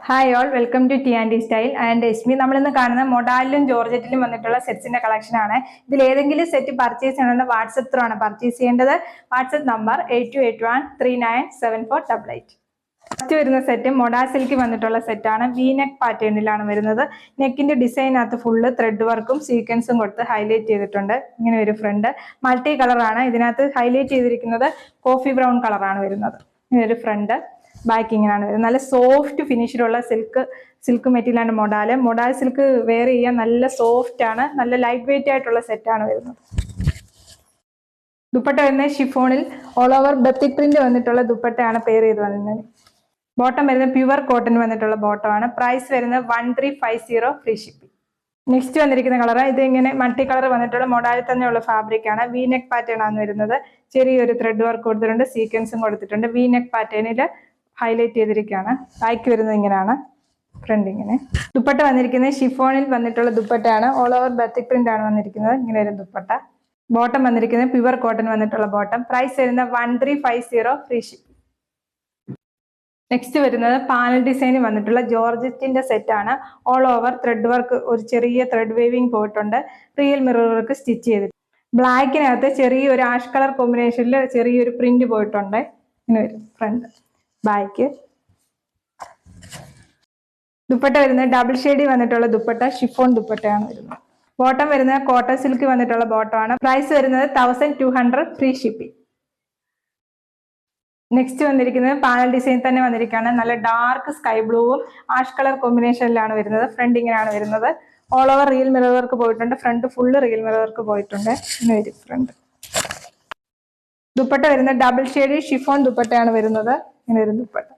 Hi all, welcome to T and style and എസ്മി. നമ്മളിന്ന് കാണുന്ന മൊഡാലിലും ജോർജറ്റിലും വന്നിട്ടുള്ള സെറ്റ്സിന്റെ കളക്ഷൻ ആണ്. ഇതിൽ ഏതെങ്കിലും സെറ്റ് പർച്ചേസ് ചെയ്യണമെങ്കിൽ വാട്സ്ആപ്പ് ത്രൂ ആണ് പർച്ചേസ് ചെയ്യേണ്ടത്. WhatsApp number 8281397488. ഫസ്റ്റ് വരുന്ന സെറ്റ് മൊഡാ സിൽക്ക് വന്നിട്ടുള്ള സെറ്റാണ്. വി നെക്ക് പാറ്റേണിലാണ് വരുന്നത്. നെക്കിന്റെ ഡിസൈനകത്ത് ഫുള്ള് ത്രെഡ് വർക്കും സീക്വൻസും കൊടുത്ത് ഹൈലൈറ്റ് ചെയ്തിട്ടുണ്ട്. ഇങ്ങനെ ഒരു ഫ്രണ്ട് മൾട്ടി കളറാണ്. ഇതിനകത്ത് ഹൈലൈറ്റ് ചെയ്തിരിക്കുന്നത് കോഫി ബ്രൗൺ കളറാണ് വരുന്നത്. ഇങ്ങനെ ഒരു ഫ്രണ്ട് ബാക്ക് ഇങ്ങനെയാണ് വരുന്നത്. നല്ല സോഫ്റ്റ് ഫിനിഷിലുള്ള സിൽക്ക് മെറ്റീരിയലാണ് മൊഡാൽ സിൽക്ക് വെയർ ചെയ്യാൻ നല്ല സോഫ്റ്റ് ആണ്. നല്ല ലൈറ്റ് വെയിറ്റ് ആയിട്ടുള്ള സെറ്റാണ് വരുന്നത്. ദുപ്പട്ട വരുന്നത് ഷിഫോണിൽ ഓൾ ഓവർ ബത്തിക് പ്രിന്റ് വന്നിട്ടുള്ള ദുപ്പട്ടയാണ് പെയർ ചെയ്ത് വന്നത്. ബോട്ടം വരുന്നത് പ്യുവർ കോട്ടൺ വന്നിട്ടുള്ള ബോട്ടം ആണ്. പ്രൈസ് വരുന്നത് 1350 ഫ്രീ ഷിപ്പിംഗ്. നെക്സ്റ്റ് വന്നിരിക്കുന്ന കളർ ഇത് ഇങ്ങനെ മൾട്ടി കളർ വന്നിട്ടുള്ള മൊഡാലിൽ തന്നെയുള്ള ഫാബ്രിക് ആണ്. വി നെക്ക് പാറ്റേൺ ആണ് വരുന്നത്. ചെറിയൊരു ത്രെഡ് വർക്ക് കൊടുത്തിട്ടുണ്ട്, സീക്വൻസും കൊടുത്തിട്ടുണ്ട്. വി നെക്ക് പാറ്റേണിൽ ഹൈലൈറ്റ് ചെയ്തിരിക്കുകയാണ്. ബാക്ക് വരുന്നത് ഇങ്ങനെയാണ്, ഫ്രണ്ട് ഇങ്ങനെ. ദുപ്പട്ട വന്നിരിക്കുന്നത് ഷിഫോണിൽ വന്നിട്ടുള്ള ദുപ്പട്ടയാണ്. ഓൾ ഓവർ ബത്തിക് പ്രിന്റ് ആണ് വന്നിരിക്കുന്നത്. ഇങ്ങനെ ഒരു ദുപ്പട്ട. ബോട്ടം വന്നിരിക്കുന്നത് പ്യുവർ കോട്ടൺ വന്നിട്ടുള്ള ബോട്ടം. പ്രൈസ് വരുന്നത് 1350 ഫ്രീ ഷിപ്പിംഗ്. നെക്സ്റ്റ് വരുന്നത് പാനൽ ഡിസൈൻ വന്നിട്ടുള്ള ജോർജറ്റിന്റെ സെറ്റ് ആണ്. ഓൾ ഓവർ ത്രെഡ് വർക്ക്, ഒരു ചെറിയ ത്രെഡ് വേവിംഗ് പോയിട്ടുണ്ട്. റിയൽ മിറർ വർക്ക് സ്റ്റിച്ച് ചെയ്തിട്ട് ബ്ലാക്കിനകത്ത് ചെറിയൊരു ആഷ് കളർ കോമ്പിനേഷനിൽ ചെറിയൊരു പ്രിന്റ് പോയിട്ടുണ്ട്. ഇങ്ങനെ വരും ഫ്രണ്ട് ബാക്ക്. ദുപ്പട്ട വരുന്നത് ഡബിൾ ഷെയ്ഡി വന്നിട്ടുള്ള ദുപ്പട്ട, ഷിഫോൺ ദുപ്പട്ടയാണ് വരുന്നത്. ബോട്ടം വരുന്നത് കോട്ടൺ സിൽക്ക് വന്നിട്ടുള്ള ബോട്ടം ആണ്. പ്രൈസ് വരുന്നത് 1200 ഫ്രീ ഷിപ്പിംഗ്. നെക്സ്റ്റ് വന്നിരിക്കുന്നത് പാനൽ ഡിസൈൻ തന്നെ വന്നിരിക്കുകയാണ്. നല്ല ഡാർക്ക് സ്കൈ ബ്ലൂവും ആഷ് കളർ കോമ്പിനേഷനിലാണ് വരുന്നത്. ഫ്രണ്ട് ഇങ്ങനെയാണ് വരുന്നത്. All over real mirror work പോയിട്ടുണ്ട്. Front full real mirror work പോയിട്ടുണ്ട്. ഇങ്ങനെ വരും ഫ്രണ്ട്. ദുപ്പട്ട വരുന്നത് ഡബിൾ ഷെയ്ഡ് ഷിഫോൺ ദുപ്പട്ടയാണ് വരുന്നത്. ഇങ്ങനെ ഒരു ദുപ്പട്ട.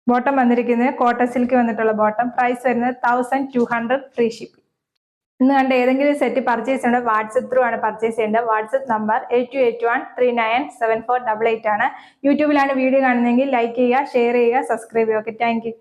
ബോട്ടം വന്നിരിക്കുന്നത് കോട്ടൺ സിൽക്ക് വന്നിട്ടുള്ള ബോട്ടം. പ്രൈസ് വരുന്നത് 1200 ഫ്രീ ഷിപ്പിംഗ്. ഇന്ന് കണ്ട ഏതെങ്കിലും സെറ്റ് പർച്ചേസ് ചെയ്യേണ്ടത് വാട്സ്ആപ്പ് ത്രൂ ആണ് പർച്ചേസ് ചെയ്യേണ്ടത്. വാട്സ്ആപ്പ് നമ്പർ 8281397488 ആണ്. യൂട്യൂബിലാണ് വീഡിയോ കാണുന്നതെങ്കിൽ ലൈക്ക് ചെയ്യുക, ഷെയർ ചെയ്യുക, സബ്സ്ക്രൈബ് ചെയ്യുക. Okay, thank you.